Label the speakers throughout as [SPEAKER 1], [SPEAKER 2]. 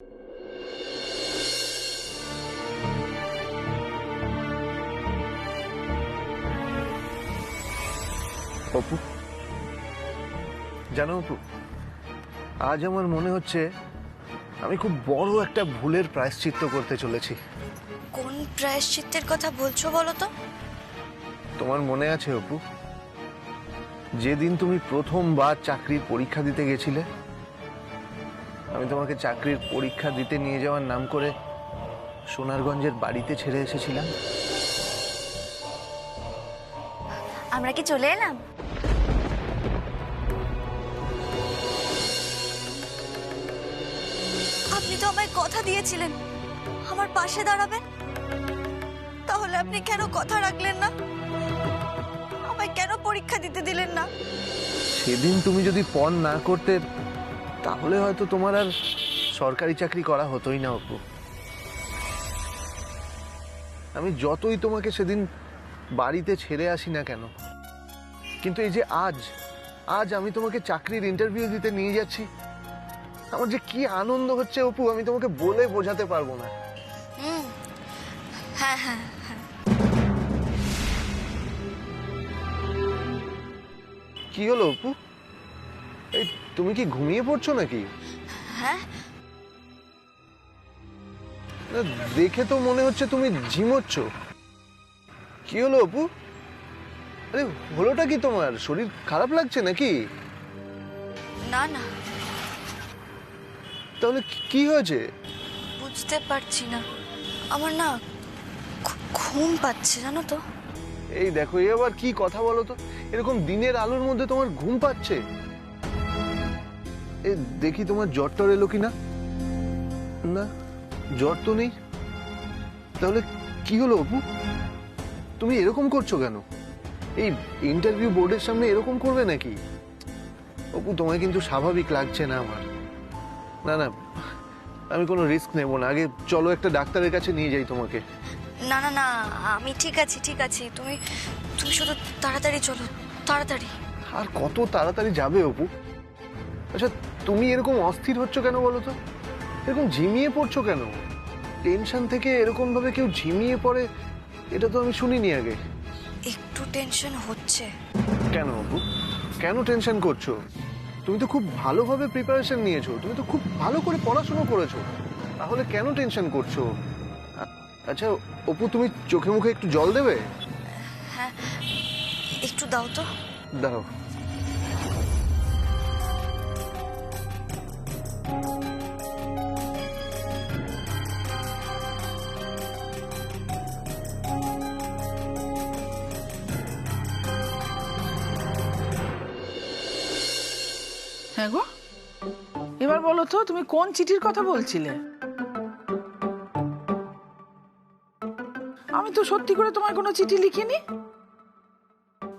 [SPEAKER 1] অপু, জানো অপু, আজ আমার মনে হচ্ছে আমি খুব বড় একটা ভুলের প্রায়শ্চিত্ত করতে চলেছি।
[SPEAKER 2] কোন প্রায়শ্চিত্তের কথা বলছো বলো তো?
[SPEAKER 1] তোমার মনে আছে অপু, যেদিন তুমি প্রথমবার চাকরির পরীক্ষা দিতে গেছিলে, আমি তোমাকে চাকরির পরীক্ষা দিতে নিয়ে যাওয়ার নাম করে সোনারগঞ্জের বাড়িতে ছেড়ে এসেছিলাম।
[SPEAKER 2] আমরা কি চলে এলাম? আপনি তো আমায় কথা দিয়েছিলেন আমার পাশে দাঁড়াবেন, তাহলে আপনি কেন কথা রাখলেন না? আমায় কেন পরীক্ষা দিতে দিলেন না?
[SPEAKER 1] সেদিন তুমি যদি পণ না করতে, তাহলে হয়তো তোমার আর সরকারি চাকরি করা হতোই না অপু। আমি যতই তোমাকে সেদিন বাড়িতে ছেড়ে আসি না কেন, কিন্তু এই যে আজ আমি তোমাকে চাকরির ইন্টারভিউ দিতে নিয়ে যাচ্ছি, আমার যে কি আনন্দ হচ্ছে অপু, আমি তোমাকে বলে বোঝাতে পারবো না।
[SPEAKER 2] হ্যাঁ হ্যাঁ হ্যাঁ।
[SPEAKER 1] কি হলো অপু? এই তুমি কি ঘুমিয়ে পড়ছো নাকি?
[SPEAKER 2] হ্যাঁ,
[SPEAKER 1] না, দেখে তো মনে হচ্ছে তুমি ঝিমোচ্ছ। কি হলো অপু? আরে হলোটা কি তোমার? শরীর খারাপ লাগছে নাকি?
[SPEAKER 2] না না,
[SPEAKER 1] তাহলে কি হয়েছে?
[SPEAKER 2] বুঝতে পারছি না। আমার না ঘুম পাচ্ছে, জানো তো।
[SPEAKER 1] এই দেখো, এই আবার কি কথা বলো তো? এরকম দিনের আলোর মধ্যে তোমার ঘুম পাচ্ছে? এ দেখি তোমার জ্বর টর এলো কিনা। না, জ্বর তো নেই। তাহলে কি হলো অপু? তুমি এরকম করছো কেন? এই ইন্টারভিউ বোর্ডের সামনে এরকম করবে নাকি? অপু, তোমায় কিন্তু স্বাভাবিক লাগছে না আমার। না না, আমি কোনো রিস্ক নেব না। আগে চলো একটা ডাক্তারের কাছে নিয়ে যাই তোমাকে।
[SPEAKER 2] না না না, আমি ঠিক আছি ঠিক আছি। তুমি তুমি শুধু তাড়াতাড়ি চলো, তাড়াতাড়ি।
[SPEAKER 1] আর কত তাড়াতাড়ি যাবে অপু? আচ্ছা, তুমি এরকম অস্থির হচ্ছ কেন বলো তো? এরকম ঝিমিয়ে পড়ছো কেন? টেনশন থেকে এরকম ভাবে কেউ ঝিমিয়ে পড়ে, এটা তো আমি শুনিনি আগে।
[SPEAKER 2] একটু টেনশন হচ্ছে।
[SPEAKER 1] কেন অপু, কেন টেনশন করছো? তুমি তো খুব ভালোভাবে প্রিপারেশন নিয়েছো, তুমি তো খুব ভালো করে পড়াশোনা করেছো, তাহলে কেন টেনশন করছো? আচ্ছা অপু, তুমি চোখে মুখে একটু জল দেবে?
[SPEAKER 2] হ্যাঁ, একটু দাও তো।
[SPEAKER 1] দাও।
[SPEAKER 3] হ্যাঁ গো, এবার বলো তো তুমি কোন চিঠির কথা বলছিলে? আমি তো সত্যি করে তোমায় কোনো চিঠি লিখিনি।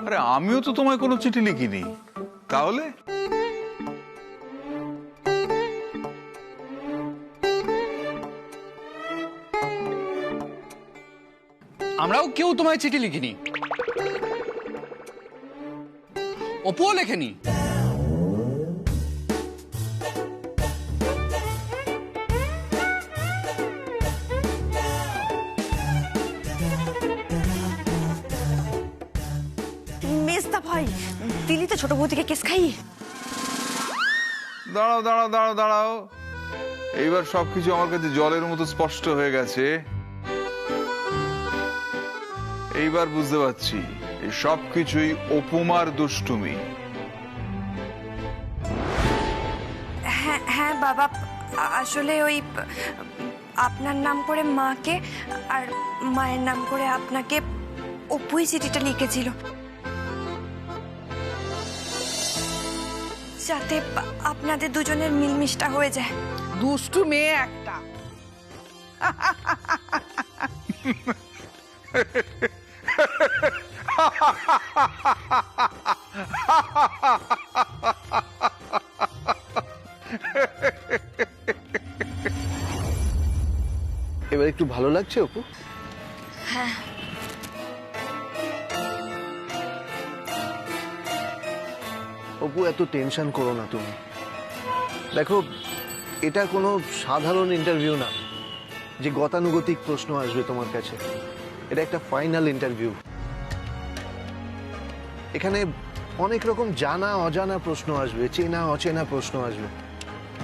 [SPEAKER 4] আরে আমিও তো তোমায় কোনো চিঠি লিখিনি। তাহলে
[SPEAKER 5] আমরাও কেউ তোমায় চিঠি লিখিনি, অপুও লেখেনি।
[SPEAKER 2] মেজদা ভাই, দিলি তো ছোট বৌদিকে কেস খাই।
[SPEAKER 4] দাঁড়াও দাঁড়াও দাঁড়াও দাঁড়াও, এইবার সবকিছু আমার কাছে জলের মতো স্পষ্ট হয়ে গেছে। এইবার বুঝতে পারছি এই সবকিছুই অপুমার দুষ্টুমি।
[SPEAKER 6] হ্যাঁ হ্যাঁ বাবা, আসলে ওই আপনার নাম করে মাকে আর মায়ের নাম করে আপনাকে অপুই চিঠিটা লিখেছিল, যাতে আপনাদের দুজনের মিলমিশটা হয়ে যায়।
[SPEAKER 3] দুষ্টু মেয়ে একটা।
[SPEAKER 1] এবার একটু ভালো লাগছে অপু?
[SPEAKER 2] হ্যাঁ,
[SPEAKER 1] অপু, এত টেনশন করো না তুমি। দেখো, এটা কোনো সাধারণ ইন্টারভিউ না যে গতানুগতিক প্রশ্ন আসবে তোমার কাছে। এটা একটা ফাইনাল ইন্টারভিউ। এখানে অনেক রকম জানা অজানা প্রশ্ন আসবে, চেনা অচেনা প্রশ্ন আসবে।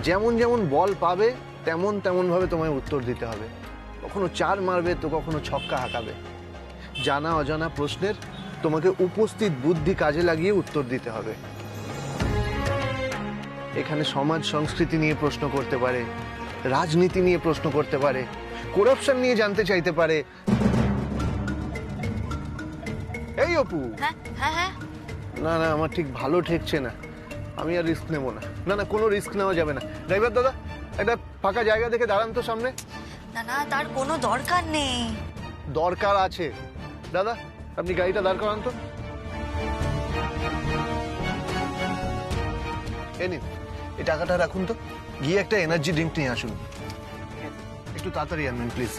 [SPEAKER 1] যেমন যেমন বল পাবে তেমন তেমন ভাবে তোমায় উত্তর দিতে হবে। কখনো 4 মারবে তো কখনো ছক্কা হাঁকাবে। জানা অজানা প্রশ্নের তোমাকে উপস্থিত বুদ্ধি কাজে লাগিয়ে উত্তর দিতে হবে। এখানে সমাজ সংস্কৃতি নিয়ে প্রশ্ন করতে পারে, রাজনীতি নিয়ে প্রশ্ন করতে পারে, করাপশন নিয়ে জানতে চাইতে পারে। এই অপু,
[SPEAKER 2] হ্যাঁ হ্যাঁ হ্যাঁ,
[SPEAKER 1] না না আমার ঠিক ভালো ঠেকছে না, আমি আর রিস্ক নেবো না। না না কোনো রিস্ক নেওয়া যাবে না। ড্রাইভার দাদা একটা ফাঁকা জায়গা দেখে দাঁড়ান তো সামনে।
[SPEAKER 2] না না, তার কোনো দরকার নেই।
[SPEAKER 1] দরকার আছে দাদা, আপনি গাড়িটা দাঁড় করান তো। এই নিন, এই টাকাটা রাখুন তো, গিয়ে একটা এনার্জি ড্রিঙ্ক নিয়ে আসুন। একটু তাড়াতাড়ি আনবেন প্লিজ।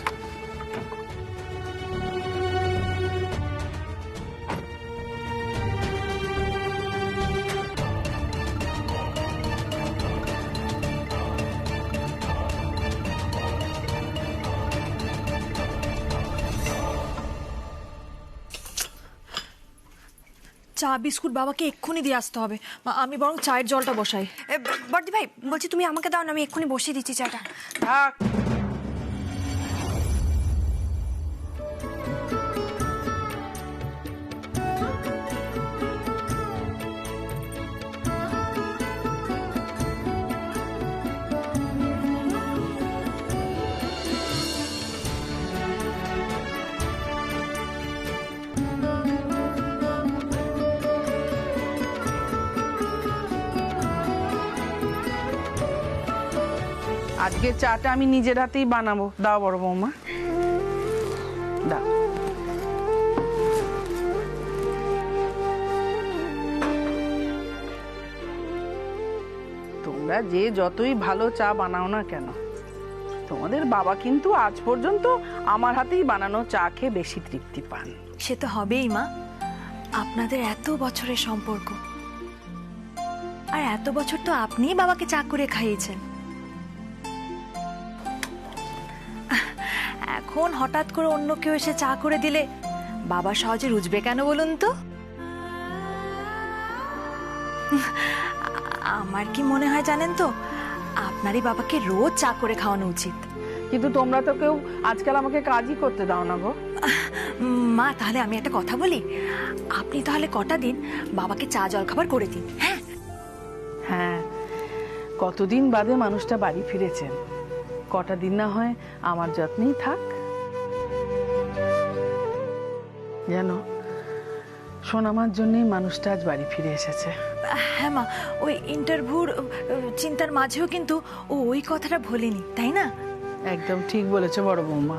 [SPEAKER 7] চা বিস্কুট বাবাকে এক্ষুনি দিয়ে আসতে হবে। আমি বরং চায়ের জলটা বসাই।
[SPEAKER 6] বর্দি ভাই বলছি তুমি আমাকে দাও না, আমি এক্ষুনি বসিয়ে দিচ্ছি চাটা।
[SPEAKER 3] থাক, আজকে চাটা আমি নিজের হাতেই বানাবো। দাও বড় বৌমা, দাও। তোমরা যে যতই ভালো চা বানাও না কেন, তোমাদের বাবা কিন্তু আজ পর্যন্ত আমার হাতেই বানানো চা খেয়ে বেশি তৃপ্তি পান।
[SPEAKER 7] সে তো হবেই মা, আপনাদের এত বছরের সম্পর্ক, আর এত বছর তো আপনিই বাবাকে চা করে খাইয়েছেন। এখন হঠাৎ করে অন্য কেউ এসে চা করে দিলে বাবা সহজে রুজবে কেন বলুন তো? আমার কি মনে হয় জানেন তো, আপনারই বাবাকে রোজ চা করে খাওয়ানো উচিত।
[SPEAKER 3] কিন্তু তোমরা তো কেউ আজকাল আমাকে কাজই করতে দাও না গো।
[SPEAKER 7] মা তাহলে আমি একটা কথা বলি, আপনি তাহলে কটা দিন বাবাকে চা জল খাবার করে দিন। হ্যাঁ
[SPEAKER 3] হ্যাঁ, কতদিন বাদে মানুষটা বাড়ি ফিরেছেন, কটা দিন না হয় আমার যত্নেই থাক। জানো, সোনামার জন্যই মানুষটা আজ বাড়ি ফিরে এসেছে।
[SPEAKER 7] হ্যাঁ মা, ওই ইন্টারভিউর চিন্তার মাঝেও কিন্তু ও ওই কথাটা ভোলেনি, তাই না?
[SPEAKER 3] একদম ঠিক বলেছে বড় বৌমা।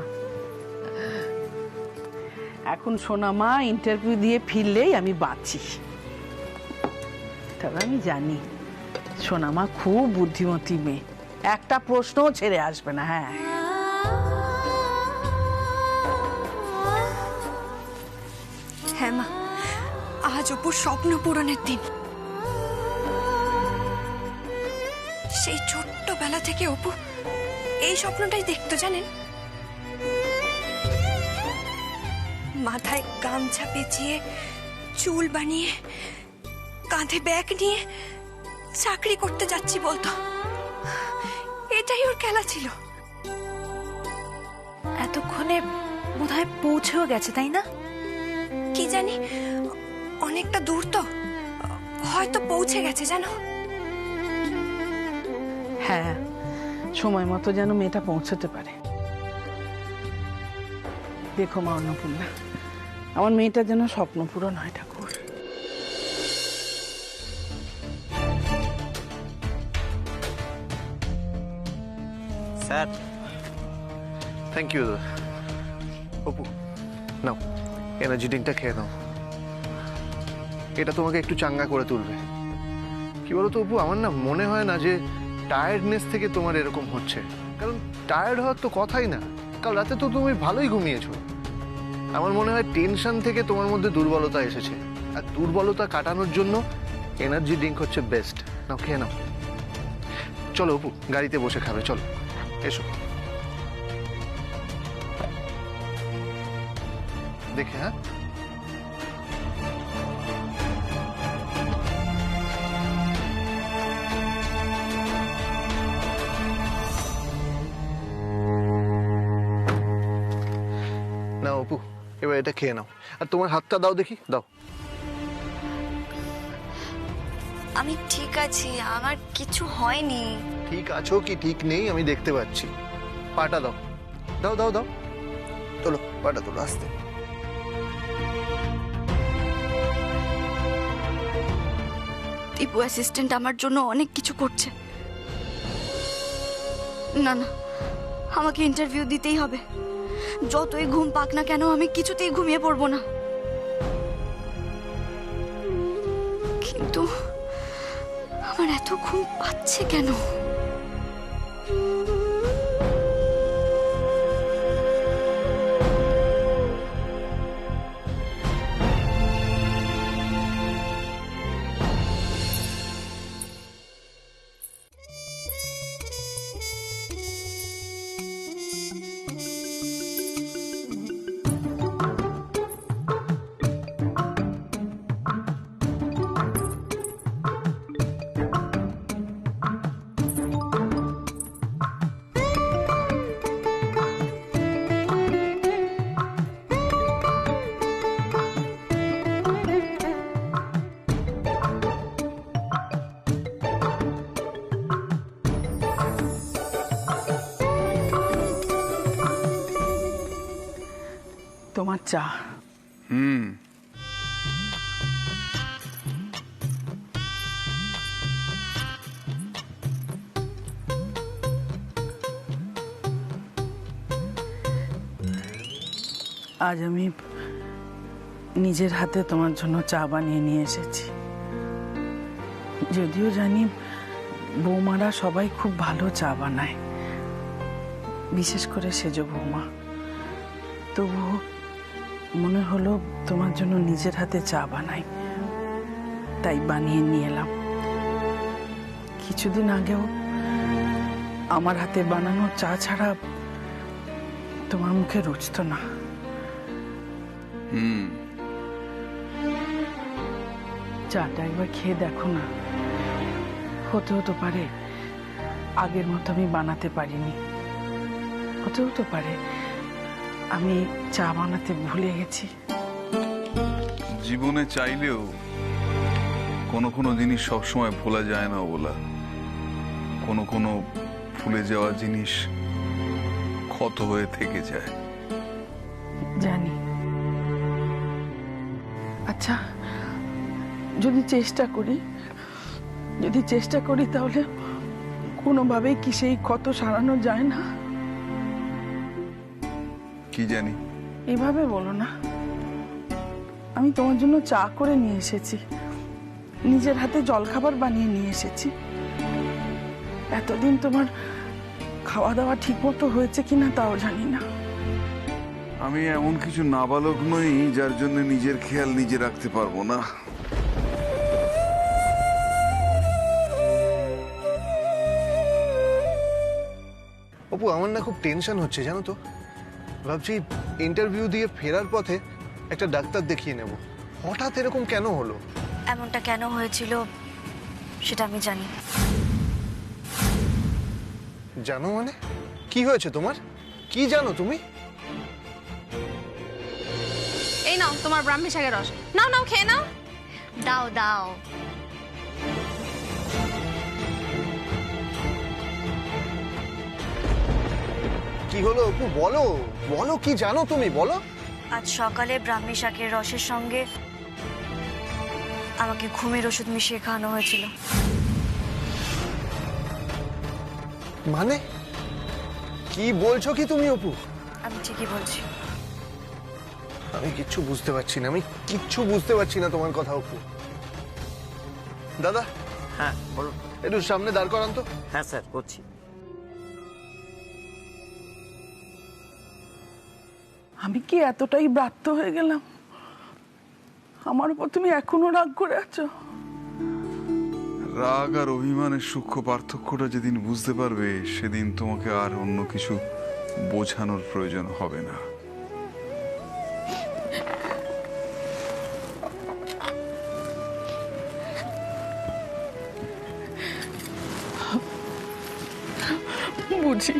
[SPEAKER 3] এখন সোনামা ইন্টারভিউ দিয়ে ফিরলেই আমি বাঁচি। তবে আমি জানি সোনামা খুব বুদ্ধিমতী মেয়ে, একটা প্রশ্নও ছেড়ে আসবে না। হ্যাঁ,
[SPEAKER 6] হ্যাঁ মা, আজ অপুর স্বপ্ন পূরণের দিন। সেই ছোট্টবেলা থেকে অপু এই স্বপ্নটাই দেখতো জানেন। মাথায় গামছা পেঁচিয়ে, চুল বানিয়ে, কাঁধে ব্যাগ নিয়ে চাকরি করতে যাচ্ছি বলতো। এটাই ওর খেলা ছিল।
[SPEAKER 7] এতক্ষণে বোধহয় পৌঁছেও গেছে, তাই না?
[SPEAKER 6] কি জানি, অনেকটা দূর তো, হয়তো পৌঁছে গেছে জানো।
[SPEAKER 3] হ্যাঁ, সময় মতো যেন মেয়েটা পৌঁছতে পারে। দেখো মা অন্নপূর্ণা, আমার মেয়েটার যেন স্বপ্ন পূরণ হয় ঠাকুর।
[SPEAKER 1] Sir, thank you. অপু নাও, এনার্জি ড্রিঙ্কটা খেয়ে নাও, এটা তোমাকে একটু চাঙ্গা করে তুলবে। কি বলো তো অপু, আমার না মনে হয় না যে টায়ার্ডনেস থেকে তোমার এরকম হচ্ছে, কারণ টায়ার্ড হওয়ার তো কথাই না। কাল রাতে তো তুমি ভালোই ঘুমিয়েছো। আমার মনে হয় টেনশন থেকে তোমার মধ্যে দুর্বলতা এসেছে, আর দুর্বলতা কাটানোর জন্য এনার্জি ড্রিঙ্ক হচ্ছে বেস্ট। নাও খেয়ে নাও। চলো অপু, গাড়িতে বসে খাবে, চলো এসো। দেখে, হ্যাঁ না অপু, এবার এটা খেয়ে নাও। আর তোমার হাতটা দাও দেখি, দাও।
[SPEAKER 2] আমি ঠিক আছি, আমার কিছু হয়নি।
[SPEAKER 1] ঠিক আছো কি ঠিক নেই আমি দেখতে পাচ্ছি। পাটা দাও, দাও দাও দাও, তোলো পাটা, তোলো আস্তে।
[SPEAKER 2] দীপু অ্যাসিস্ট্যান্ট আমার জন্য অনেক কিছু করছে। না না, আমাকে ইন্টারভিউ দিতেই হবে। যতই ঘুম পাক না কেন আমি কিছুতেই ঘুমিয়ে পড়বো না। কিন্তু আমার এত ঘুম পাচ্ছে কেন?
[SPEAKER 3] তোমার চা। আজ আমি নিজের হাতে তোমার জন্য চা বানিয়ে নিয়ে এসেছি। যদিও জানি বৌমারা সবাই খুব ভালো চা বানায়, বিশেষ করে সেজ বৌমা, তবু মনে হলো তোমার জন্য নিজের হাতে চা বানাই, তাই বানিয়ে নিয়ে এলাম। কিছুদিন আগেও আমার হাতে বানানো চা ছাড়া তোমার মুখে রুচতো না। চাটা একবার খেয়ে দেখো না, হতে পারে আগের মতো আমি বানাতে পারিনি, হতে পারে আমি চা বানাতে ভুলে গেছি।
[SPEAKER 4] জীবনে চাইলেও কোনো কোনো জিনিস সবসময় ভোলা যায় না বলা। কোনো কোনো ভুলে যাওয়া জিনিস ক্ষত হয়ে থেকে যায়।
[SPEAKER 3] জানি। আচ্ছা, যদি চেষ্টা করি তাহলে কোনোভাবেই কি সেই ক্ষত সারানো যায় না?
[SPEAKER 4] কি জানি।
[SPEAKER 3] এভাবে বলো না। আমি তোমার জন্য চা করে নিয়ে এসেছি, নিজের হাতে জলখাবার বানিয়ে নিয়ে এসেছি। এতদিন তোমার খাওয়া দাওয়া ঠিক মতো হয়েছে কিনা তাও জানি না।
[SPEAKER 4] আমি এমন কিছু নাবালক নই যার জন্য নিজের খেয়াল নিজে রাখতে পারবো না।
[SPEAKER 1] অপু, আমার না খুব টেনশন হচ্ছে জানো তো। ভাবছি ইন্টারভিউ দিয়ে ফেরার পথে একটা ডাক্তার দেখিয়ে নেব। হঠাৎ এরকম কেন হলো?
[SPEAKER 2] এমনটা কেন হয়েছিল সেটা আমি জানি।
[SPEAKER 1] জানো মানে? কি হয়েছে তোমার? কি জানো তুমি?
[SPEAKER 8] এই নাও তোমার ব্রাহ্মী শাকের রস, নাও নাও খেয়ে নাও।
[SPEAKER 2] দাও দাও।
[SPEAKER 1] কি হলো অপু, বলো বলো, কি জানো তুমি, বলো।
[SPEAKER 2] আজ সকালে ব্রাহ্মী শাকের রসের সঙ্গে আমাকে ঘুমের ওষুধ মিশিয়ে খাওয়ানো হয়েছিল।
[SPEAKER 1] মানে কি বলছো কি তুমি অপু?
[SPEAKER 2] আমি ঠিকই বলছি।
[SPEAKER 1] আমি কিচ্ছু বুঝতে পারছি না, আমি কিচ্ছু বুঝতে পারছি না তোমার কথা অপু। দাদা,
[SPEAKER 9] হ্যাঁ বলুন।
[SPEAKER 1] একটু সামনে দাঁড় করান তো।
[SPEAKER 9] হ্যাঁ স্যার, করছি।
[SPEAKER 3] আমি কি এতটাই ব্রাত্য হয়ে গেলাম? আমার উপর তুমি এখনো রাগ করে আছো?
[SPEAKER 4] রাগ আর অভিমানের সূক্ষ্ম পার্থক্যটা যেদিন বুঝতে পারবে সেদিন তোমাকে আর অন্য কিছু বোঝানোর প্রয়োজন হবে না।
[SPEAKER 3] বুঝি,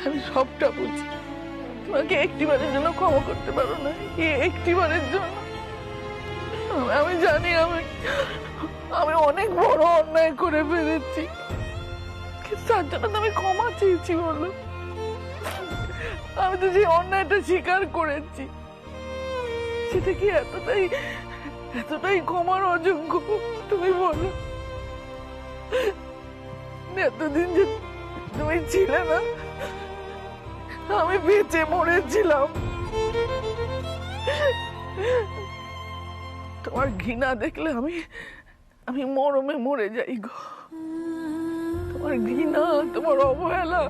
[SPEAKER 3] আমি সবটা বুঝি। তোমাকে একটিবারের জন্য ক্ষমা করতে পারো না, একটিবারের জন্য। আমি জানি আমি অনেক বড় অন্যায় করে ফেলেছি, তার জন্য তো আমি ক্ষমা চেয়েছি। বলো, আমি তো যে অন্যায়টা স্বীকার করেছি সেটা কি এতটাই ক্ষমার অযোগ্য? তুমি বলো। এতদিন যে তুমি ছিলে না, আমি বেঁচে মরেছিলাম। তোমার ঘৃণা দেখলে আমি মরমে মরে যাই গো। তোমার ঘৃণা, তোমার অবহেলা,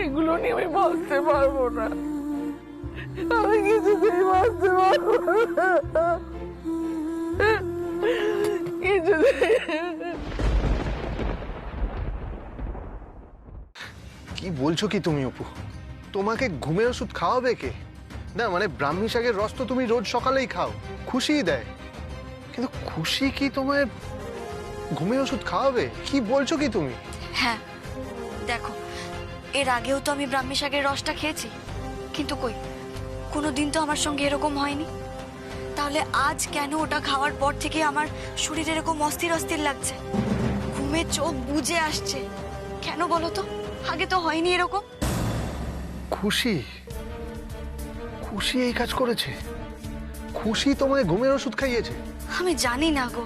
[SPEAKER 3] এগুলো নিয়ে আমি বাঁচতে পারবো না। আমি কিছুতেই বাঁচতে পারবো না, কিছুতেই।
[SPEAKER 1] কি বলছো কি তুমি অপু? তোমাকে ঘুমের ওষুধ খাওয়াবে কে? না মানে ব্রাহ্মী শাকের রস তো তুমি রোজ সকালেই খাও, খুশিই দেয়, কিন্তু খুশি কি তোমায় ঘুমের ওষুধ খাওয়াবে? কি বলছো কি তুমি?
[SPEAKER 2] হ্যাঁ দেখো, এর আগেও তো আমি ব্রাহ্মী শাকের রসটা খেয়েছি, কিন্তু কই কোনোদিন তো আমার সঙ্গে এরকম হয়নি। তাহলে আজ কেন ওটা খাওয়ার পর থেকে আমার শরীর এরকম অস্থির অস্থির লাগছে, ঘুমে চোখ বুজে আসছে? কেন বলো তো? আগে তো হয়নি এরকম।
[SPEAKER 1] খুশি খুশি এই কাজ করেছে? খুশি তোমায় ঘুমের ওষুধ খাইয়েছে?
[SPEAKER 2] আমি জানি না গো।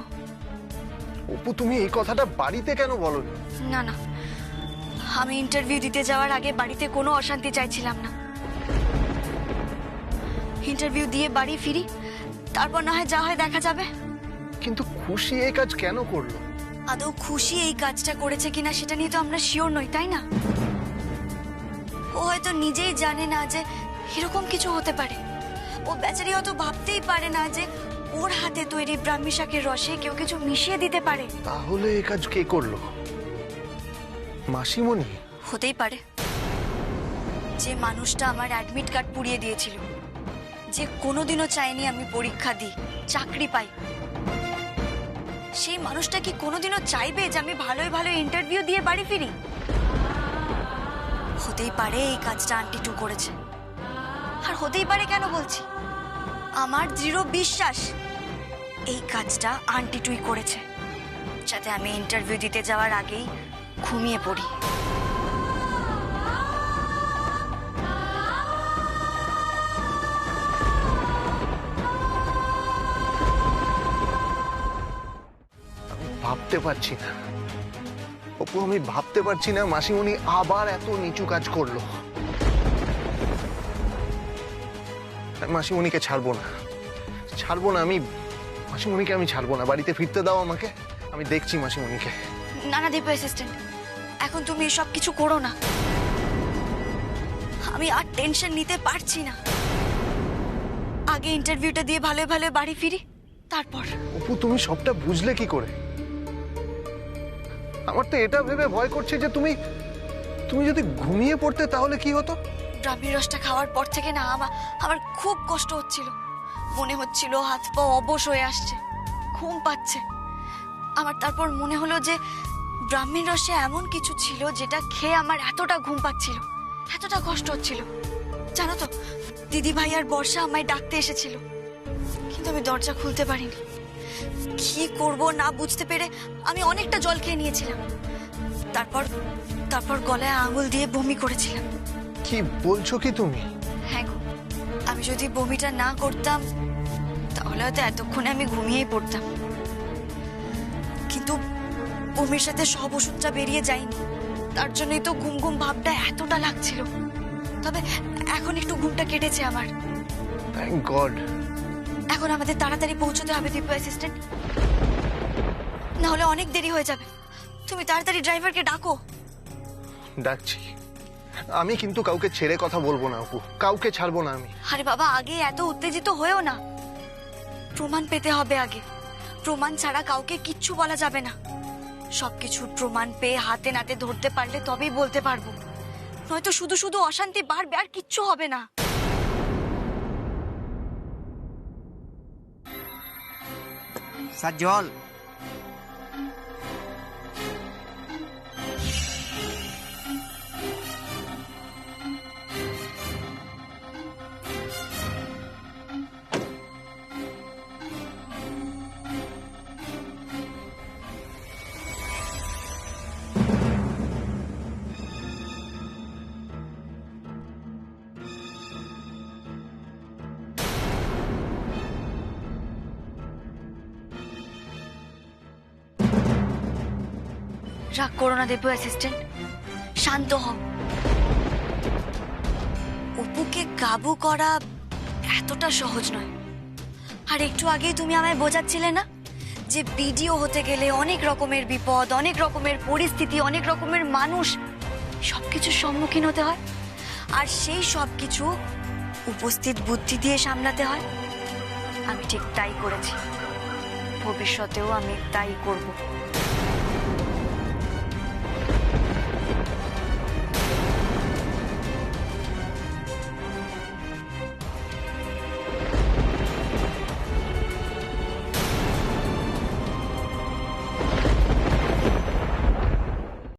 [SPEAKER 1] অপু, তুমি এই কথাটা বাড়িতে কেন বলোনি?
[SPEAKER 2] না না, আমি ইন্টারভিউ দিতে যাওয়ার আগে বাড়িতে কোনো অশান্তি চাইছিলাম না। ইন্টারভিউ দিয়ে বাড়ি ফিরি, তারপর না হয় যা হয় দেখা যাবে।
[SPEAKER 1] কিন্তু খুশি এই কাজ কেন করলো?
[SPEAKER 2] আদৌ খুশি এই কাজটা করেছে কিনা সেটা নিয়ে তো আমরা শিওর নই, তাই না? ও হয়তো নিজেই জানে না যে এরকম কিছু হতে পারে। ও বেচারি হয়তো ভাবতেই পারে না যে ওর হাতে তৈরি ব্রাহ্মী শাকের রসে কেউ কিছু মিশিয়ে দিতে পারে।
[SPEAKER 1] তাহলে এই কাজ কে করলো? মাসিমণি?
[SPEAKER 2] হতেই পারে। যে মানুষটা আমার অ্যাডমিট কার্ড পুড়িয়ে দিয়েছিল, যে কোনোদিনও চায়নি আমি পরীক্ষা দিই, চাকরি পাই, সেই মানুষটা কি কোনোদিনও চাইবে যে আমি ভালোই ভালো ইন্টারভিউ দিয়ে বাড়ি ফিরি? হতেই পারে এই কাজটা আন্টি টু করেছে। আর হতেই পারে কেন বলছি, আমার দৃঢ় বিশ্বাস এই কাজটা আন্টি টুই করেছে, যাতে আমি ইন্টারভিউ দিতে যাওয়ার আগেই ঘুমিয়ে পড়ি।
[SPEAKER 1] ভাবতে পারছি না অপু, আমি ভাবতে পারছি না মাসিমণি আবার এত নিচু কাজ করলো। মাসিমণিকে ছাড়বো না, আমি মাসিমণিকে আমি ছাড়বো না। বাড়িতে ফিরতে দাও আমাকে, আমি দেখছি মাসিমণিকে।
[SPEAKER 2] না না দীপু অ্যাসিস্ট্যান্ট, এখন তুমি এসব কিছু করো না। আমি আর টেনশন নিতে পারছি না। আগে ইন্টারভিউটা দিয়ে ভালো ভালো বাড়ি ফিরি, তারপর।
[SPEAKER 1] অপু, তুমি সবটা বুঝলে কি করে? আমার তো এটা ভেবে ভয় করছে যে তুমি যদি ঘুমিয়ে পড়তে তাহলে কি হতো?
[SPEAKER 2] ব্রাহ্মী রসটা খাওয়ার পর থেকে না আমার খুব কষ্ট হচ্ছিল। মনে হচ্ছিল হাত পা অবশ হয়ে আসছে, ঘুম পাচ্ছে আমার। তারপর মনে হলো যে ব্রাহ্মী রসে এমন কিছু ছিল যেটা খেয়ে আমার এতটা ঘুম পাচ্ছিল, এতটা কষ্ট হচ্ছিল। জানো তো, দিদি ভাই আর বর্ষা আমায় ডাকতে এসেছিল, কিন্তু আমি দরজা খুলতে পারিনি। কি করব না বুঝতে পেরে আমি অনেকটা জল খেয়ে নিয়েছিলাম। তারপর গলায় আঙুল দিয়ে বমি করেছিলাম।
[SPEAKER 1] কি বলছো কি তুমি?
[SPEAKER 2] হ্যাঁ গো, আমি যদি বমিটা না করতাম তাহলে হয়তো এতক্ষণে আমি ঘুমিয়েই পড়তাম। কিন্তু বমির সাথে সব ওষুধটা বেরিয়ে যায়নি, তার জন্যই তো ঘুম ঘুম ভাবটা এতটা লাগছিল। তবে এখন একটু ঘুমটা কেটেছে আমার।
[SPEAKER 1] Thank god.
[SPEAKER 2] এখন আমাদের তাড়াতাড়ি পৌঁছতে হবে দীপু অ্যাসিস্ট্যান্ট, না হলে অনেক দেরি হয়ে যাবে। তুমি তাড়াতাড়ি ড্রাইভারকে ডাকো।
[SPEAKER 1] ডাকছি। আমি কিন্তু কাউকে ছেড়ে কথা বলবো না অপু, কাউকে ছাড়বো না আমি।
[SPEAKER 2] আরে বাবা, আগে এত উত্তেজিত হয়েও না। প্রমাণ পেতে হবে আগে, প্রমাণ ছাড়া কাউকে কিচ্ছু বলা যাবে না। সবকিছুর প্রমাণ পেয়ে হাতে নাতে ধরতে পারলে তবেই বলতে পারবো, নয়তো শুধু শুধু অশান্তি বাড়বে, আর কিচ্ছু হবে না।
[SPEAKER 9] স্যার জল।
[SPEAKER 2] রাগ করো না দেবু অ্যাসিস্ট্যান্ট, শান্ত হও। অপুকে কাবু করা এতটা সহজ নয়। আর একটু আগেই তুমি আমায় বোঝাচ্ছিলে না যে বিডিও হতে গেলে অনেক রকমের বিপদ, অনেক রকমের পরিস্থিতি, অনেক রকমের মানুষ, সবকিছুর সম্মুখীন হতে হয়, আর সেই সবকিছু উপস্থিত বুদ্ধি দিয়ে সামলাতে হয়। আমি ঠিক তাই করেছি, ভবিষ্যতেও আমি তাই করব।